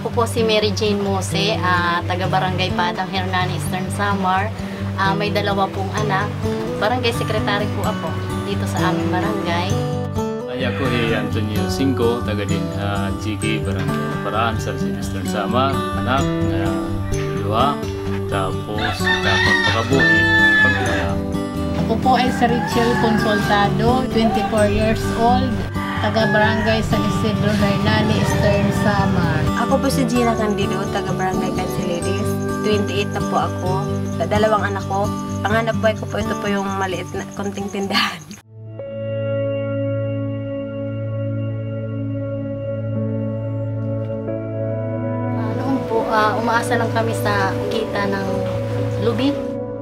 Ako po si Mary Jane Mose, taga Barangay Padang Hernani, Eastern Samar. May dalawa pong anak. Barangay Secretary po ako dito sa aming barangay. Ako Antonio Cinco, taga din GK Barangay Paraan sa Eastern Samar. Anak na dalawa, tapos tapos pakabuhi pagkaya. Ako po ay si Rachel Consultado, 24 years old, taga Barangay San Isidro Hernani, Eastern Samar. Ako po si Gina Candido, taga Barangay Cansileris. 28 na po ako. Dalawang anak ko. Ang hanap buhay ko po, ito po yung maliit na konting tindahan. Noon po, umaasa lang kami sa kita ng lubi.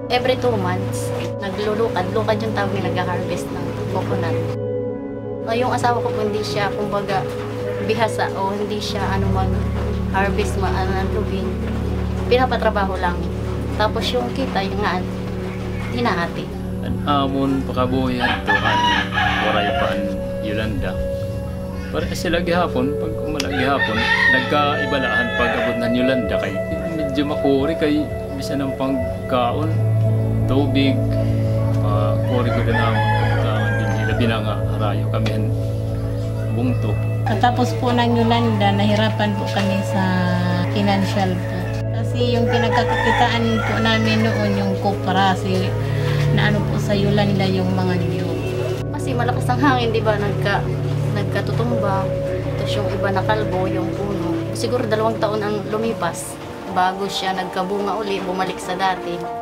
Every 2 months, naglulukad. Lukad yung tawag nila, nag-harvest ng coconut. Yung asawa ko po, hindi siya, kumbaga, bihasa o hindi siya mag-harvest ng lubi. Pinapatrabaho lang. Tapos yung kita, yung nga, hinahati. Amon pakabuhi at tuhan, waray paan Yolanda. Para sila gihapon, pag umala gihapon, nagkaibalahan pag abot ng Yolanda kay medyo makuri kay bisa ng pangkaon, tubig, kuri ko din ang kapitawan din nila binang harayo kami bungto. Katapos po ng Yolanda, nahirapan po kami sa financial po. Kasi yung pinagkakakitaan po namin noon, yung kooperasi na po sa Yolanda, yung mga niyo. Kasi malakas ang hangin, di ba? Nagkatutumba. Tapos yung iba nakalbo, yung puno. Siguro 2 taon ang lumipas bago siya nagkabunga uli, bumalik sa dati.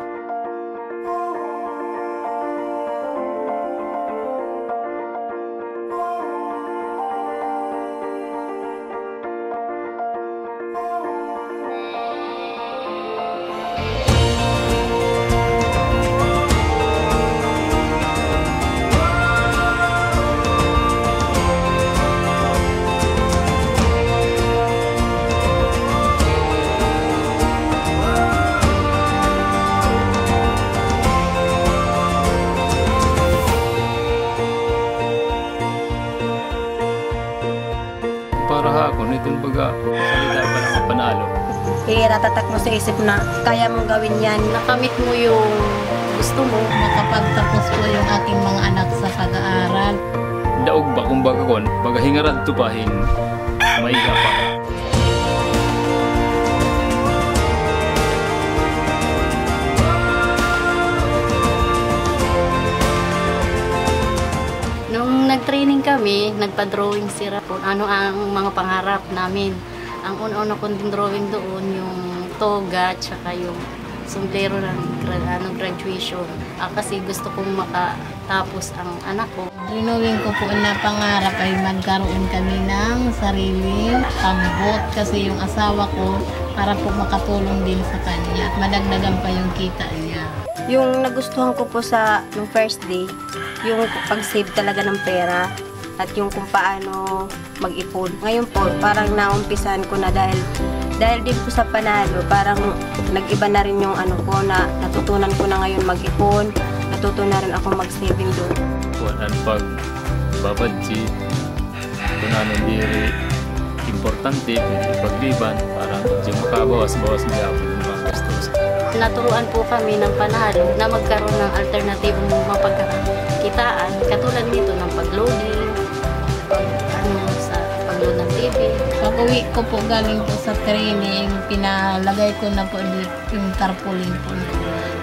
Para hapon, itong baga, salita pa lang panalo. Natatak mo sa isip na kaya mong gawin yan. Nakamit mo yung gusto mo. Makapagtapos po yung aking mga anak sa pag-aaral. Daog ba kung baga kon, baga hingarad tupahin, maiga pa. Nung nag-training kami, nagpa-drawing si Rapon. Ano ang mga pangarap namin. Ang una-una kong drawing doon, yung toga, tsaka yung sombrero ng graduation. Kasi gusto kong makatapos ang anak ko. Rinowin ko po na pangarap ay magkaroon kami ng sariling tambot kasi yung asawa ko para po makatulong din sa kanya at madagdagan pa yung kita niya. Yung nagustuhan ko po sa nung first day, yung pag-save talaga ng pera at yung kung paano mag-ipon. Ngayon po, parang naumpisan ko na dahil din po sa panalo, parang nag-iba na rin yung ano ko na natutunan ko na ngayon mag-ipon, natutunan rin ako mag-saving doon. Kuhaan pag babadji, kunanon diri importante, pagliban, para medyo makabawas-bawas niya ako ng mga gastos. Naturuan po kami ng panalo na magkaroon ng alternatibong mapagkakitaan katulad nito ng pag-loading, sa pag-load ng TV. Pag-uwi ko po galing po sa training, pinalagay ko na po yung tarpaulin po.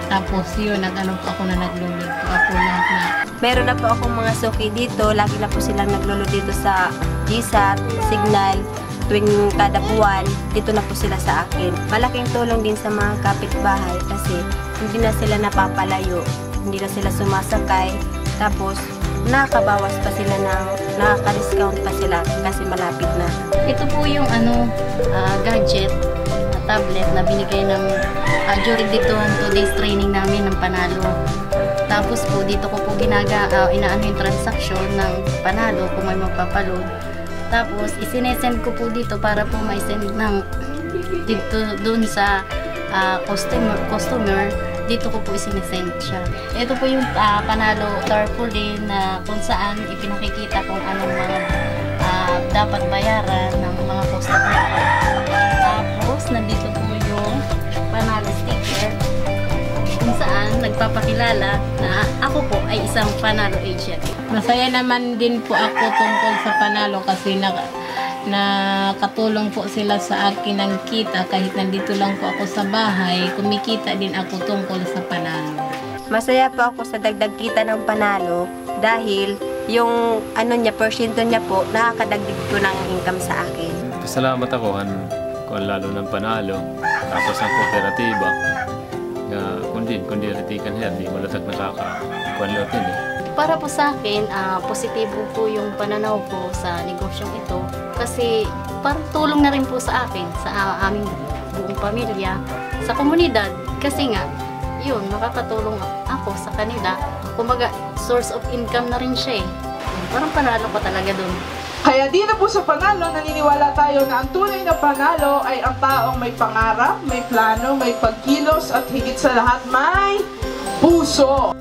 Tapos yun, ako na naglulod po ako lahat na. Meron na po akong mga suki dito, lagi na po silang naglulod dito sa GSAT, Signal, tuwing kada buwan, dito na po sila sa akin. Malaking tulong din sa mga kapitbahay kasi hindi na sila napapalayo, hindi na sila sumasakay, tapos nakakabawas pa sila nakaka-discount pa sila kasi malapit na. Ito po yung gadget na tablet na binigay ng during dito 2 days training namin ng panalo. Tapos po dito ko po inaano yung transaction ng panalo kung may magpapaload. Tapos isinesend ko po dito para po may-send ng dito doon sa customer. Dito ko po isinesend siya. Ito po yung panalo tarpaulin na kung saan ipinakikita kung anong mga dapat bayaran ng mga customer. nandito po yung panalo sticker kung saan nagpapakilala na ako po ay isang panalo agent. Masaya naman din po ako tungkol sa panalo kasi nakatulong po sila sa akin ng kita kahit nandito lang po ako sa bahay, kumikita din ako tungkol sa panalo. Masaya po ako sa dagdag kita ng panalo dahil yung porsyento niya po, nakakadagdag po ng income sa akin. Salamat ako kung lalo ng panalo. Tapos ang kooperatiba. Kundi ritikan yan, di malatag nakaka-kuanlotin eh. Para po sa akin, positibo po yung pananaw ko sa negosyong ito kasi parang tulong na rin po sa akin, sa aming buong pamilya, sa komunidad. Kasi nga, yun, makakatulong ako sa kanila. Kumaga, source of income na rin siya eh. Parang panalo ko talaga dun. Kaya dito po sa panalo, naniniwala tayo na ang tunay na panalo ay ang taong may pangarap, may plano, may pagkilos at higit sa lahat may puso.